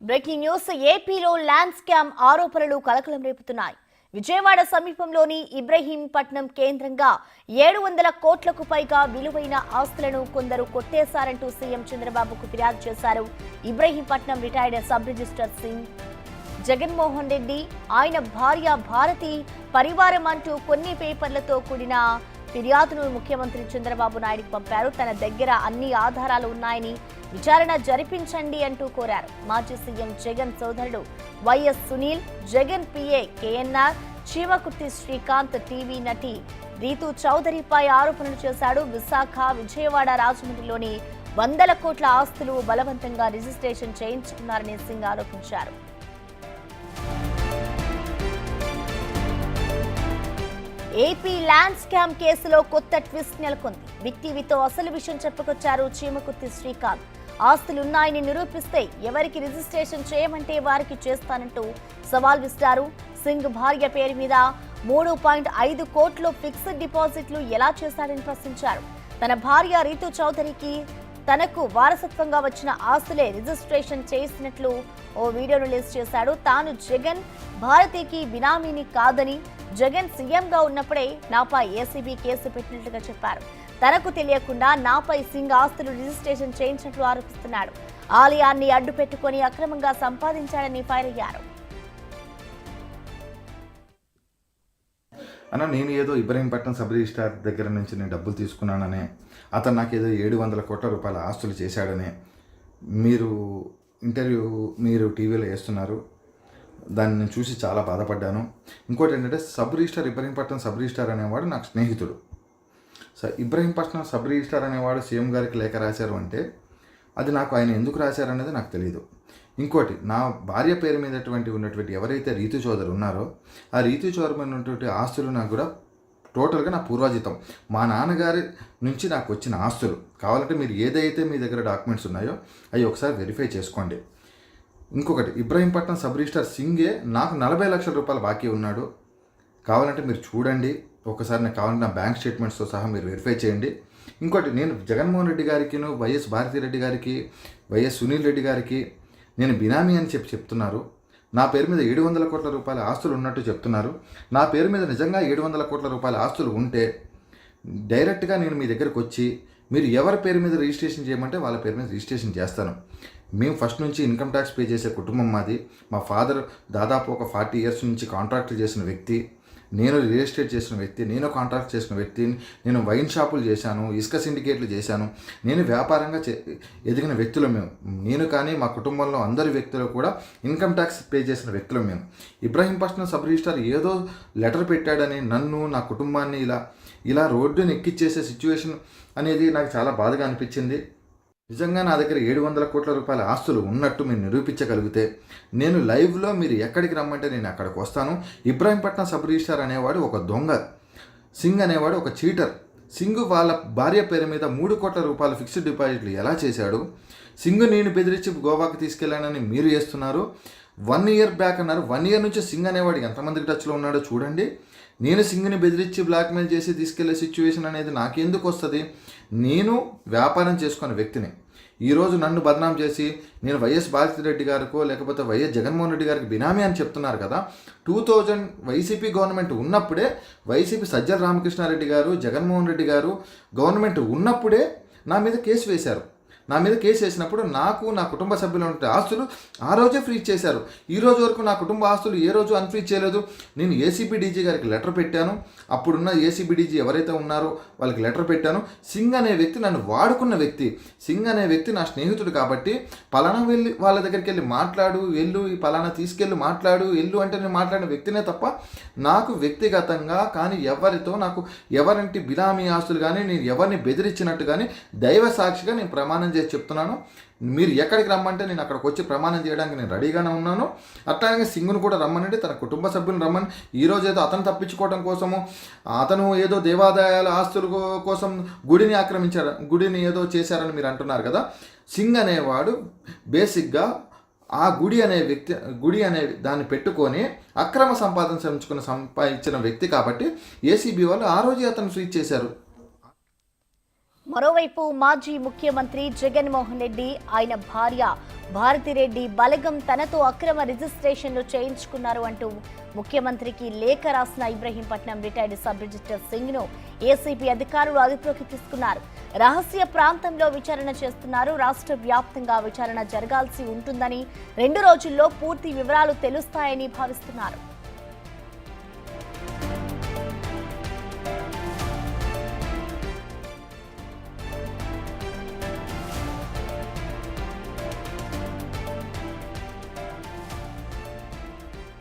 Breaking news. ఏపీలో land scam ఆరోపణలు కలకలం రేపుతున్నాయి. విజయవాడ సమీపంలోని ఇబ్రహీంపట్నం కేంద్రంగా 700 కోట్లకు పైగా విలువైన ఆస్తులను కొందరు కొట్టేశారంటూ సీఎం చంద్రబాబుకు ఫిర్యాదు చేశారు. Ibrahimpatnam retired sub register Singh Jaganmohan Reddy, ఆయన భార్య భారతి పరివారం అంటూ కొన్ని పేపర్లతో కూడిన ఫిర్యాదును ముఖ్యమంత్రి చంద్రబాబు నాయుడుకు పంపారు. తన దగ్గర అన్ని ఆధారాలు ఉన్నాయని విచారణ జరిపించండి అంటూ కోరారు. మాజీ సీఎం జగన్ సోదరుడు వైఎస్ సునీల్, జగన్ పిఏ కేఎన్ఆర్, చీమకుర్తి శ్రీకాంత్ టీవీ నటి రీతూ చౌదరిపై ఆరోపణలు చేశాడు. విశాఖ, విజయవాడ, రాజమండ్రిలోని 100 కోట్ల ఆస్తులు బలవంతంగా రిజిస్ట్రేషన్ చేయించుకున్నారని సింగ్ ఆరోపించారు. ఏపీ ల్యాండ్ స్కామ్ కేసులో కొత్త ట్విస్ట్ నెలకొంది. బిగ్ టీవీతో అసలు విషయం చెప్పుకొచ్చారు చీమకుర్తి శ్రీకాంత్. ఆస్తులున్నాయని నిరూపిస్తే ఎవరికి రిజిస్ట్రేషన్ చేయమంటే వారికి చేస్తానంటూ సవాల్ విసిరారు. సింగ్ భార్య పేరు మీద 3.5 కోట్లు ఫిక్స్డ్ డిపాజిట్లు ఎలా చేశాడని ప్రశ్నించారు. తన భార్య రీతూ చౌదరికి తనకు వారసత్వంగా వచ్చిన ఆస్తులే రిజిస్ట్రేషన్ చేసినట్లు ఓ వీడియో రిలీజ్ చేశాడు. తాను జగన్ భారతికి బినామీని కాదని, జగన్ సీఎంగా ఉన్నప్పుడే నాపై ఏసీబీ కేసు పెట్టినట్లుగా చెప్పారు. తనకు తెలియకుండా నాపై సింగ్ ఆస్తులు రిజిస్ట్రేషన్ చేయించినట్లు ఆరోపిస్తున్నాడు. ఆలయాన్ని అడ్డు పెట్టుకుని అక్రమంగా సంపాదించాడని ఫైర్ అయ్యారు. అన్న, నేను ఏదో ఇబ్రహీంపట్నం సబ్ రిజిస్ట్రార్ దగ్గర నుంచి నేను డబ్బులు తీసుకున్నాననే, అతను నాకు ఏదో 700 కోట్ల రూపాయల ఆస్తులు చేశాడనే మీరు టీవీలో వేస్తున్నారు. దాన్ని నేను చూసి చాలా బాధపడ్డాను. ఇంకోటి ఏంటంటే, ఇబ్రహీంపట్నం సబ్ రిజిస్ట్రార్ అనేవాడు నాకు స్నేహితుడు. ఇబ్రహీంపట్నం సబ్ రిజిస్ట్రార్ అనేవాడు సీఎం గారికి లేఖ రాశారు అంటే అది నాకు ఆయన ఎందుకు రాశారనేది నాకు తెలియదు. ఇంకోటి, నా భార్య పేరు మీద ఉన్నటువంటి ఎవరైతే రీతూ చౌదరి ఉన్నారో ఆ రీతూ చౌదరి మీద ఉన్నటువంటి ఆస్తులు నాకు కూడా టోటల్గా నా పూర్వాజితం, మా నాన్నగారి నుంచి నాకు వచ్చిన ఆస్తులు. కావాలంటే మీరు ఏదైతే మీ దగ్గర డాక్యుమెంట్స్ ఉన్నాయో అవి ఒకసారి వెరిఫై చేసుకోండి. ఇంకొకటి, ఇబ్రహీంపట్నం సబ్ రిజిస్ట్రార్ సింగే నాకు 40 లక్షల రూపాయలు బాకీ ఉన్నాడు. కావాలంటే మీరు చూడండి ఒకసారి, నాకు కావాలంటే నా బ్యాంక్ స్టేట్మెంట్స్తో సహా మీరు వెరిఫై చేయండి. ఇంకోటి, నేను జగన్మోహన్ రెడ్డి గారికి, వైఎస్ భారతిరెడ్డి గారికి, వైఎస్ సునీల్ రెడ్డి గారికి నేను బినామీ అని చెప్తున్నారు. నా పేరు మీద 700 కోట్ల రూపాయల ఆస్తులు ఉన్నట్టు చెప్తున్నారు. నా పేరు మీద నిజంగా 700 కోట్ల రూపాయల ఆస్తులు ఉంటే డైరెక్ట్గా నేను మీ దగ్గరకు వచ్చి మీరు ఎవరి పేరు మీద రిజిస్ట్రేషన్ చేయమంటే వాళ్ళ పేరు మీద రిజిస్ట్రేషన్ చేస్తాను. మేము ఫస్ట్ నుంచి ఇన్కమ్ ట్యాక్స్ పే చేసే కుటుంబం మాది. మా ఫాదర్ దాదాపు ఒక 40 ఇయర్స్ నుంచి కాంట్రాక్ట్ చేసిన వ్యక్తి, నేను రియల్ ఎస్టేట్ చేసిన వ్యక్తి, నేను కాంట్రాక్ట్ చేసిన వ్యక్తి, నేను వైన్ షాపులు చేశాను, ఇసుక సిండికేట్లు చేశాను. నేను వ్యాపారంగా ఎదిగిన వ్యక్తులు మేము. నేను కానీ మా కుటుంబంలో అందరి వ్యక్తులు కూడా ఇన్కమ్ ట్యాక్స్ పే చేసిన వ్యక్తులు మేము. ఇబ్రహీంపట్నం సబ్ రిజిస్ట్రార్ ఏదో లెటర్ పెట్టాడని నన్ను, నా కుటుంబాన్ని ఇలా రోడ్డుని ఎక్కిచ్చేసే సిచ్యువేషన్ అనేది నాకు చాలా బాధగా అనిపించింది. నిజంగా నా దగ్గర 700 కోట్ల రూపాయల ఆస్తులు ఉన్నట్టు మీరు నిరూపించగలిగితే నేను లైవ్లో మీరు ఎక్కడికి రమ్మంటే నేను అక్కడికి వస్తాను. ఇబ్రహీంపట్నం సబ్ రిజిస్ట్రార్ అనేవాడు ఒక దొంగ, సింగ్ అనేవాడు ఒక చీటర్. సింగ్ వాళ్ళ భార్య పేరు మీద 3 కోట్ల రూపాయల ఫిక్స్డ్ డిపాజిట్లు ఎలా చేశాడు? సింగ్ నేను బెదిరించి గోవాకి తీసుకెళ్ళానని మీరు చేస్తున్నారు. 1 ఇయర్ బ్యాక్ అన్నారు. 1 ఇయర్ నుంచి సింగ్ అనేవాడు ఎంతమందికి టచ్లో ఉన్నాడో చూడండి. నేను సింగ్ని బెదిరించి బ్లాక్మెయిల్ చేసి తీసుకెళ్లే సిచ్యువేషన్ అనేది నాకెందుకు వస్తుంది? నేను వ్యాపారం చేసుకున్న వ్యక్తిని. ఈరోజు నన్ను బదనాం చేసి నేను వైఎస్ భారతిరెడ్డి గారికో లేకపోతే వైఎస్ జగన్మోహన్ రెడ్డి గారికి బినామీ అని చెప్తున్నారు కదా. 2000 వైసీపీ గవర్నమెంట్ ఉన్నప్పుడే, వైసీపీ సజ్జల రామకృష్ణారెడ్డి గారు, జగన్మోహన్ రెడ్డి గారు గవర్నమెంట్ ఉన్నప్పుడే నా మీద కేసు వేశారు. నా మీద కేసు వేసినప్పుడు నాకు, నా కుటుంబ సభ్యులు ఉంటే ఆస్తులు ఆ రోజే ఫ్రీజ్ చేశారు. ఈ రోజు వరకు నా కుటుంబ ఆస్తులు ఏ రోజు అన్ఫ్రీజ్ చేయలేదు. నేను ఏసీబీ డీజీ గారికి లెటర్ పెట్టాను. అప్పుడున్న ఏసీబీ డీజీ ఎవరైతే ఉన్నారో వాళ్ళకి లెటర్ పెట్టాను. సింగ్ అనే వ్యక్తి నన్ను వాడుకున్న వ్యక్తి. సింగ్ అనే వ్యక్తి నా స్నేహితుడు కాబట్టి పలానా వెళ్ళి వాళ్ళ దగ్గరికి వెళ్ళి మాట్లాడు, వెళ్ళు, ఈ పలానా తీసుకెళ్ళి మాట్లాడు, వెళ్ళు అంటే నేను మాట్లాడిన వ్యక్తినే తప్ప నాకు వ్యక్తిగతంగా కానీ నాకు ఎవరంటి బినామీ ఆస్తులు కానీ నేను ఎవరిని బెదిరించినట్టు కానీ దైవ సాక్షిగా నేను ప్రమాణం చేసి చెప్తున్నాను. మీరు ఎక్కడికి రమ్మంటే నేను అక్కడికి వచ్చి ప్రమాణం చేయడానికి నేను రెడీగానే ఉన్నాను. అట్లాగే సింగ్ను కూడా రమ్మనండి, తన కుటుంబ సభ్యులను రమ్మని. ఈరోజు ఏదో అతను తప్పించుకోవడం కోసము, అతను ఏదో దేవాదాయాల ఆస్తుల కోసం గుడిని ఏదో చేశారని మీరు అంటున్నారు కదా. సింగ్ అనేవాడు బేసిక్గా ఆ గుడి అనే దాన్ని పెట్టుకొని అక్రమ సంపాదించిన వ్యక్తి కాబట్టి ఏసీబీ వాళ్ళు ఆ రోజే అతను స్విచ్ చేశారు. మరోవైపు మాజీ ముఖ్యమంత్రి జగన్మోహన్ రెడ్డి, ఆయన భార్య భారతిరెడ్డి బలగం తనతో అక్రమ రిజిస్ట్రేషన్లు చేయించుకున్నారు అంటూ ముఖ్యమంత్రికి లేఖ రాసిన Ibrahimpatnam retired sub register Singh ను ఏసీపీ అధికారులు అదుపులోకి తీసుకున్నారు. రహస్య ప్రాంతంలో విచారణ చేస్తున్నారు. రాష్ట్ర వ్యాప్తంగా విచారణ జరగాల్సి ఉంటుందని, 2 రోజుల్లో పూర్తి వివరాలు తెలుస్తాయని భావిస్తున్నారు.